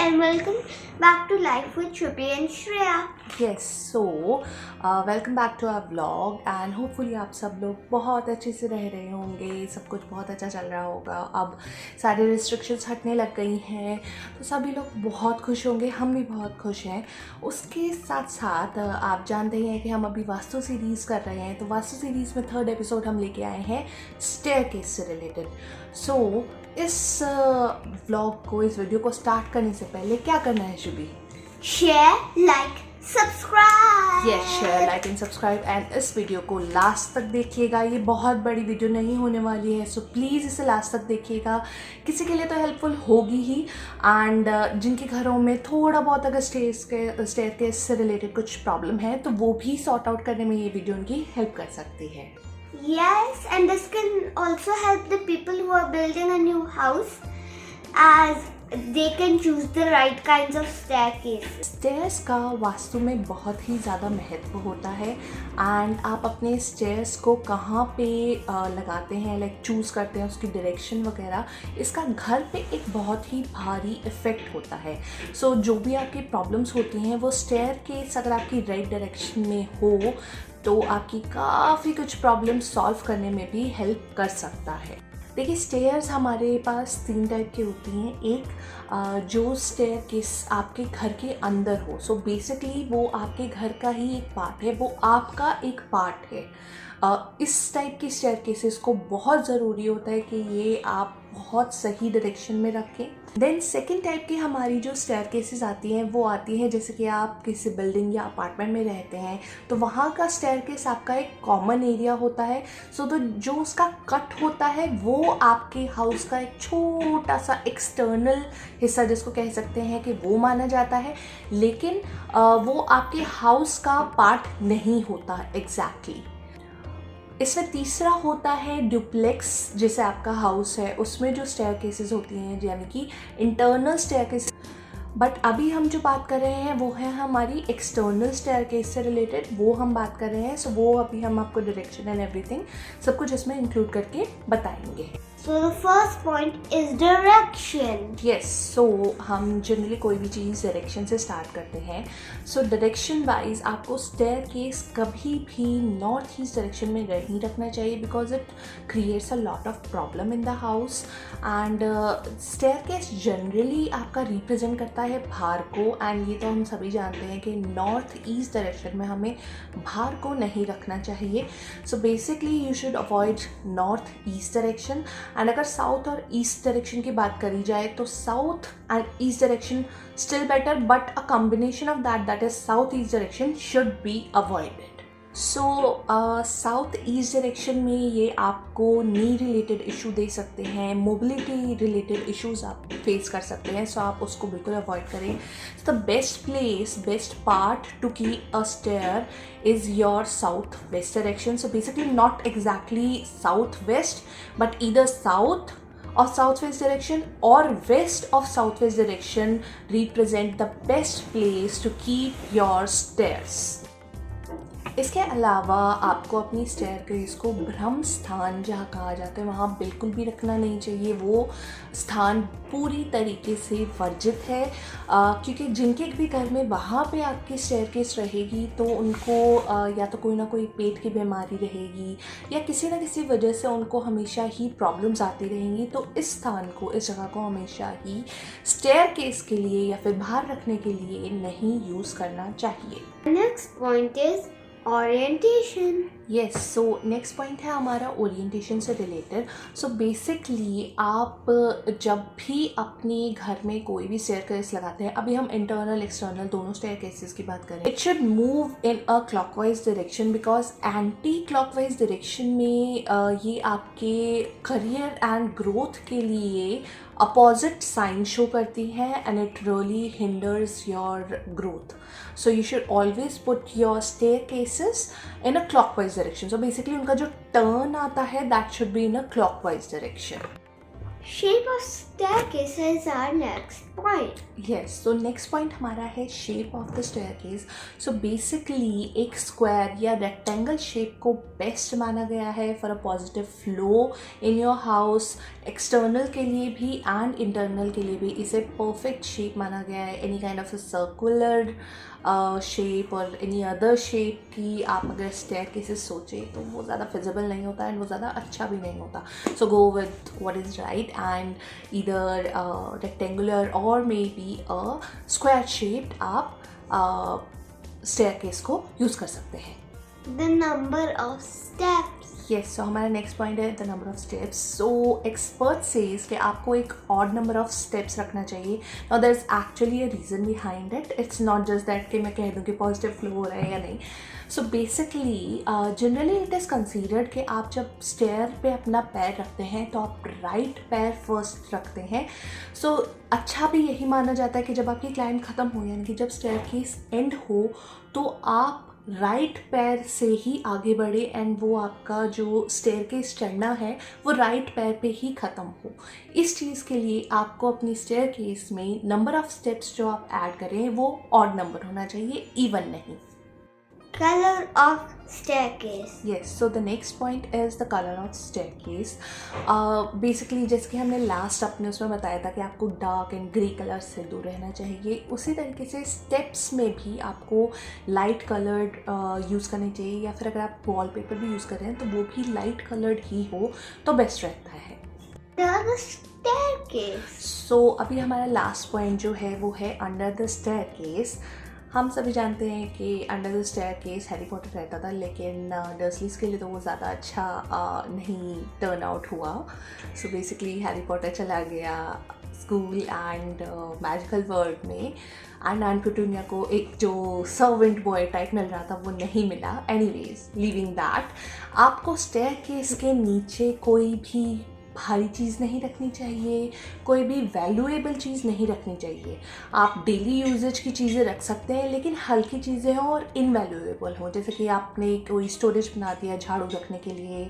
and welcome back to Life with Shruti and Shreya. Yes, so welcome back to our vlog and hopefully आप सब लोग बहुत अच्छे से रह रहे होंगे, सब कुछ बहुत अच्छा चल रहा होगा। अब सारे रिस्ट्रिक्शंस हटने लग गई हैं तो सभी लोग बहुत खुश होंगे, हम भी बहुत खुश हैं। उसके साथ साथ आप जानते ही हैं कि हम अभी वास्तु सीरीज़ कर रहे हैं, तो वास्तु सीरीज़ में 3rd एपिसोड हम लेके आए हैं स्टेयरकेस से रिलेटेड। सो इस व्लॉग को, इस वीडियो को स्टार्ट करने से पहले क्या करना है Shubhi? Share, like, subscribe. Yes, share, like and subscribe and इस वीडियो को लास्ट तक देखिएगा। ये बहुत बड़ी वीडियो नहीं होने वाली है, सो प्लीज़ इसे लास्ट तक देखिएगा। किसी के लिए तो हेल्पफुल होगी ही एंड जिनके घरों में थोड़ा बहुत अगर स्टेयरकेस से रिलेटेड कुछ प्रॉब्लम है तो वो भी सॉर्ट आउट करने में ये वीडियो उनकी हेल्प कर सकती है। Yes, and this can also help the people who are building a new house as they can choose the right kinds of staircases. Stairs का वास्तु में बहुत ही ज़्यादा महत्व होता है एंड आप अपने स्टेयर्स को कहाँ पे लगाते हैं, लाइक चूज़ करते हैं, उसकी डायरेक्शन वगैरह, इसका घर पे एक बहुत ही भारी इफ़ेक्ट होता है। सो जो भी आपकी प्रॉब्लम्स होती हैं वो स्टेयरकेस अगर आपकी राइट डायरेक्शन में हो तो आपकी काफ़ी कुछ प्रॉब्लम सॉल्व करने में भी हेल्प कर सकता है। देखिए, स्टेयर्स हमारे पास 3 टाइप की होती हैं। एक जो स्टेयरकेस आपके घर के अंदर हो, सो बेसिकली वो आपके घर का ही एक पार्ट है, वो आपका एक पार्ट है। इस टाइप की स्टेयरकेसेस को बहुत ज़रूरी होता है कि ये आप बहुत सही डायरेक्शन में रखें। देन सेकेंड टाइप की हमारी जो स्टेयरकेसेस आती हैं वो आती हैं जैसे कि आप किसी बिल्डिंग या अपार्टमेंट में रहते हैं तो वहाँ का स्टेयरकेस आपका एक कॉमन एरिया होता है। सो तो जो उसका कट होता है वो आपके हाउस का एक छोटा सा एक्सटर्नल हिस्सा जिसको कह सकते हैं कि वो माना जाता है, लेकिन वो आपके हाउस का पार्ट नहीं होता एग्जैक्टली। इसमें तीसरा होता है डुप्लेक्स, जैसे आपका हाउस है उसमें जो स्टेयरकेसेस होती हैं यानी कि इंटरनल स्टेयरकेस। बट अभी हम जो बात कर रहे हैं वो है हमारी एक्सटर्नल स्टेयरकेस से रिलेटेड, वो हम बात कर रहे हैं। सो वो अभी हम आपको डायरेक्शन एंड एवरीथिंग सब कुछ इसमें इंक्लूड करके बताएंगे। So the first point is direction. Yes, so हम जनरली कोई भी चीज़ डायरेक्शन से स्टार्ट करते हैं। सो डायरेक्शन वाइज आपको स्टेयरकेस कभी भी नॉर्थ ईस्ट डायरेक्शन में नहीं रखना चाहिए because it creates a lot of problem in the house and staircase generally आपका रिप्रेजेंट करता है भार को, एंड ये तो हम सभी जानते हैं कि नॉर्थ ईस्ट डायरेक्शन में हमें भार को नहीं रखना चाहिए। So basically you should avoid north east direction. And अगर साउथ और ईस्ट डायरेक्शन की बात करी जाए तो south and east direction still better, but a combination of that is south east direction should be avoided. So south east direction में ये आपको नी रिलेटेड इशू दे सकते हैं, मोबिलिटी रिलेटेड इश्यूज आप फेस कर सकते हैं, सो आप उसको बिल्कुल अवॉइड करें। The best place, best part to keep a stair is your southwest direction. So basically not exactly southwest but either south of southwest direction or west of southwest direction represent the best place to keep your stairs. इसके अलावा आपको अपनी staircase को ब्रह्म स्थान जहाँ कहा जाता है वहाँ बिल्कुल भी रखना नहीं चाहिए। वो स्थान पूरी तरीके से वर्जित है क्योंकि जिनके भी घर में वहाँ पे आपकी स्टेयरकेस रहेगी तो उनको या तो कोई ना कोई पेट की बीमारी रहेगी या किसी ना किसी वजह से उनको हमेशा ही प्रॉब्लम्स आती रहेंगी। तो इस स्थान को, इस जगह को हमेशा ही स्टेयरकेस के लिए या फिर बाहर रखने के लिए नहीं यूज़ करना चाहिए। Next point is orientation. Yes, so next point है हमारा ओरिएंटेशन से रिलेटेड। सो बेसिकली आप जब भी अपने घर में कोई भी स्टेयरकेस लगाते हैं, अभी हम इंटरनल एक्सटर्नल दोनों स्टेयरकेसेस की बात करें, it should move in a clockwise direction because anti clockwise direction में ये आपके करियर एंड ग्रोथ के लिए अपोजिट साइन शो करती है and it really hinders your growth. So you should always put your staircases in a clockwise direction. So basically उनका जो turn आता है that should be in a clockwise direction. shape of staircase is our next point. Yes, तो next point हमारा है shape of the staircase. So basically एक square या rectangle shape को बेस्ट माना गया है for a positive flow in your house. External के लिए भी एंड इंटरनल के लिए भी इसे परफेक्ट शेप माना गया है. Any kind of a circular shape और एनी अदर शेप की आप अगर स्टेयरकेसेस सोचें तो वो ज़्यादा फिजिबल नहीं होता एंड वो ज़्यादा अच्छा भी नहीं होता. So go with what is right and either rectangular or may be a square shaped आप स्टेयरकेस को यूज़ कर सकते हैं. The number of steps. Yes, so हमारा नेक्स्ट पॉइंट है the number of steps. So expert says कि आपको एक ऑड नंबर ऑफ स्टेप्स रखना चाहिए. Now there is actually a reason behind it. It's not just that कि मैं कह दूँ कि पॉजिटिव फ्लो हो रहा है या नहीं. So basically generally it is considered कि आप जब स्टेयर पे अपना पैर रखते हैं तो आप राइट पैर फर्स्ट रखते हैं. सो अच्छा भी यही माना जाता है कि जब आपकी क्लाइंब ख़त्म हो यानी कि जब स्टेयर की एंड हो तो आप राइट पैर से ही आगे बढ़े एंड वो आपका जो स्टेयरकेस चढ़ना है वो राइट पैर पे ही ख़त्म हो. इस चीज़ के लिए आपको अपनी स्टेयरकेस में नंबर ऑफ स्टेप्स जो आप ऐड करें वो ऑड नंबर होना चाहिए, इवन नहीं. Color of staircase. Yes, so the next point is the color of staircase. Basically जैसे कि हमने लास्ट अपने उसमें बताया था कि आपको डार्क एंड ग्रे कलर से दूर रहना चाहिए, उसी तरीके से स्टेप्स में भी आपको लाइट कलर्ड यूज़ करने चाहिए या फिर अगर आप वॉलपेपर भी यूज़ कर रहे हैं तो वो भी लाइट कलर्ड ही हो तो बेस्ट रहता है. The staircase. सो अभी हमारा लास्ट पॉइंट जो है वो है अंडर द स्टेयरकेस. हम सभी जानते हैं कि under the staircase Harry Potter रहता था, लेकिन डर्सलीज के लिए तो वो ज़्यादा अच्छा नहीं टर्न आउट हुआ. सो बेसिकली हैरी पॉटर चला गया स्कूल एंड मैजिकल वर्ल्ड में एंड एंड पेटूनिया को एक जो सर्वेंट बॉय टाइप मिल रहा था वो नहीं मिला. एनीवेज लीविंग दैट, आपको स्टेयरकेस के नीचे कोई भी भारी चीज़ नहीं रखनी चाहिए, कोई भी वैल्यूएबल चीज़ नहीं रखनी चाहिए. आप डेली यूजेज की चीज़ें रख सकते हैं लेकिन हल्की चीज़ें हों और इनवैल्यूएबल हों. जैसे कि आपने कोई स्टोरेज बना दिया झाड़ू रखने के लिए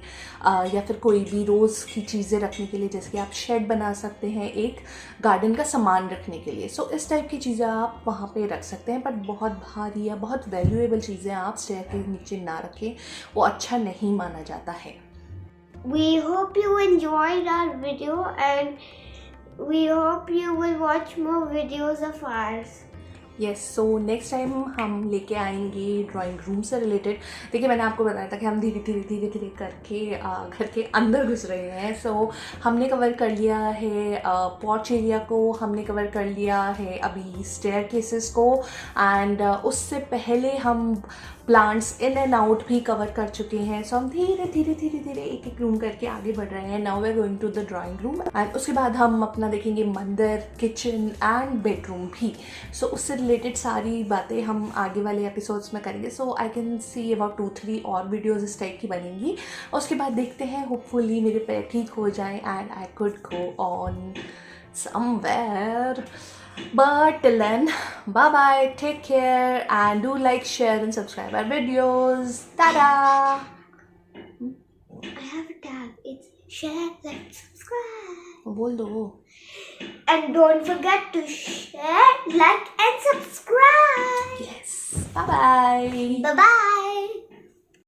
या फिर कोई भी रोज़ की चीज़ें रखने के लिए, जैसे कि आप शेड बना सकते हैं एक गार्डन का सामान रखने के लिए. सो इस टाइप की चीज़ें आप वहाँ पे रख सकते हैं, बट बहुत भारी या बहुत वैल्यूएबल चीज़ें आप स्टेयर के नीचे ना रखें, वो अच्छा नहीं माना जाता है. We hope you enjoyed our video and we hope you will watch more videos of ours. Yes, so next time हम लेके आएंगे ड्राइंग रूम से रिलेटेड. देखिए मैंने आपको बताया था कि हम धीरे धीरे धीरे धीरे करके घर के अंदर घुस रहे हैं. सो हमने कवर कर लिया है पॉर्च एरिया को, हमने कवर कर लिया है अभी स्टेयरकेसेस को एंड उससे पहले हम प्लांट्स इन एंड आउट भी कवर कर चुके हैं. सो हम धीरे धीरे धीरे धीरे एक एक रूम करके आगे बढ़ रहे हैं. Now we are going to the drawing room and उसके बाद हम अपना देखेंगे मंदिर, किचन एंड बेडरूम भी. सो उससे रिलेटेड सारी बातें हम आगे वाले एपिसोड्स में करेंगे. सो आई कैन सी अबाउट 2-3 और वीडियोज़ इस टाइप की बनेंगी. उसके बाद देखते हैं, होपफुली मेरे पैर ठीक हो जाएं and I could go on somewhere. But till then, bye bye, take care and do like, share and subscribe our videos. Tada! I have a tag. It's share, like, subscribe. बोल दो. And don't forget to share, like and subscribe. Yes. Bye bye. Bye bye.